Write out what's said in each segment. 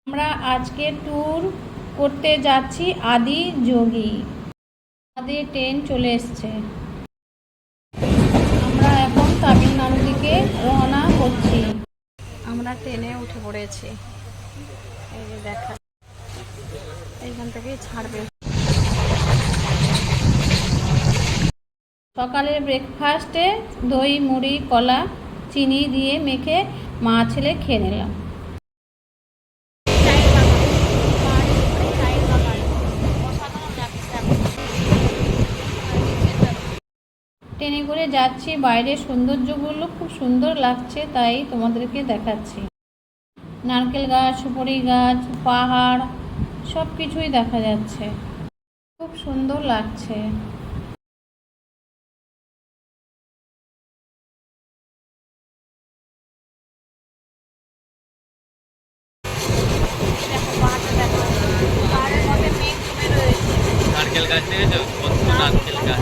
আমরা আজকে ট্যুর করতে যাচ্ছি আদিযোগী। আমাদের ট্রেন চলে এসছে। আমরা এখন তামিলনাড়ু দিকে রওনা করছি। আমরা ট্রেনে উঠে পড়েছি। এই যে দেখা, এইখান থেকেই ছাড়বে। সকালের ব্রেকফাস্টে দই, মুড়ি, কলা, চিনি দিয়ে মেখে মা ছেলে খেয়ে নিলাম। ট্রেনে করে যাচ্ছি, বাইরের সৌন্দর্যগুলো খুব সুন্দর লাগছে, তাই তোমাদেরকে দেখাচ্ছি। নারকেল গাছ, সুপারি গাছ, পাহাড় সব কিছুই দেখা যাচ্ছে, খুব সুন্দর লাগছে। নারকেল গাছ দেখেছো? কত নারকেল গাছ!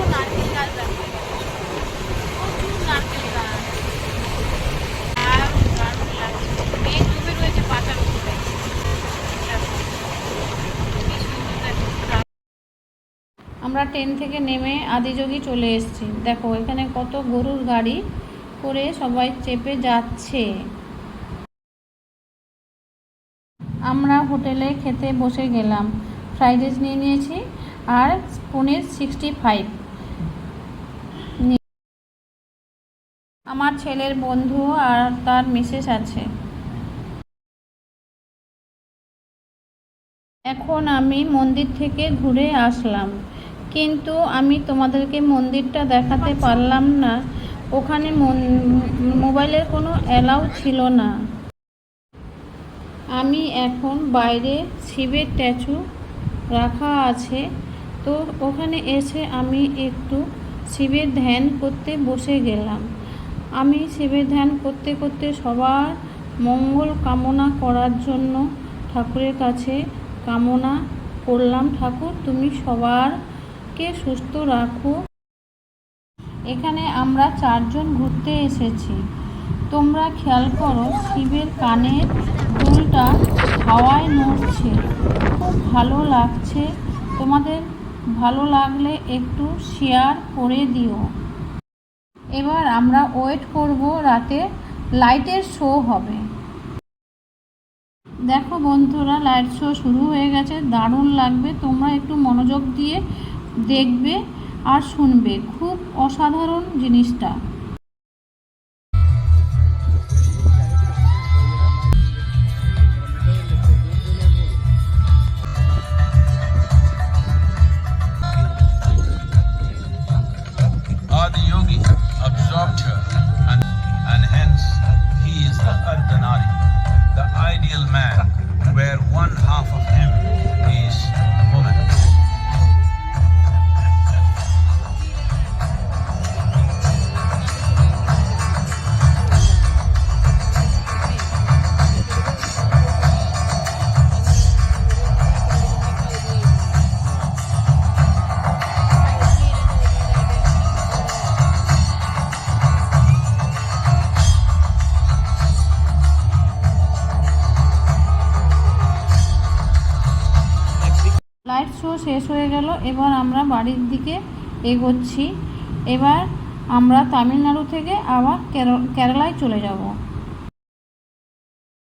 আমরা ট্রেন থেকে নেমে আদিযোগী চলে এসেছি। দেখো এখানে কত গরুর গাড়ি করে সবাই চেপে যাচ্ছে। আমরা হোটেলে খেতে বসে গেলাম। ফ্রাইড রাইস নিয়ে নিয়েছি আর পনির 65। আমার ছেলের বন্ধু আর তার মিসেস আছে। এখন আমি মন্দির থেকে ঘুরে আসলাম, কিন্তু আমি তোমাদেরকে মন্দিরটা দেখাতে পারলাম না। ওখানে মোবাইলের কোনো অ্যালাউ ছিল না। আমি এখন বাইরে শিবের স্ট্যাচু রাখা আছে, তো ওখানে এসে আমি একটু শিবের ধ্যান করতে বসে গেলাম। আমি শিবের ধ্যান করতে করতে সবার মঙ্গল কামনা করার জন্য ঠাকুরের কাছে কামনা করলাম, ঠাকুর তুমি সবারকে সুস্থ রাখো। এখানে আমরা 4 জন ঘুরতে এসেছি। তোমরা খেয়াল করো, শিবের কানের দুলটা হাওয়ায় নড়ছে, খুব ভালো লাগছে। তোমাদের ভালো লাগলে একটু শেয়ার করে দিও। এবার আমরা ওয়েট করব, রাতে লাইটের শো হবে। দেখো বন্ধুরা, লাইট শো শুরু হয়ে গেছে, দারুণ লাগবে। তোমরা একটু মনোযোগ দিয়ে দেখবে আর শুনবে, খুব অসাধারণ জিনিসটা। Adiyogi absorbed her, and hence he is the Ardhanari, the ideal man, where one half of him is woman. Light show শেষ হয়ে গেল, এবার আমরা বাড়ির দিকে এগোচ্ছি। এবার আমরা তামিলনাড়ু থেকে আবার কেরালায় চলে যাব।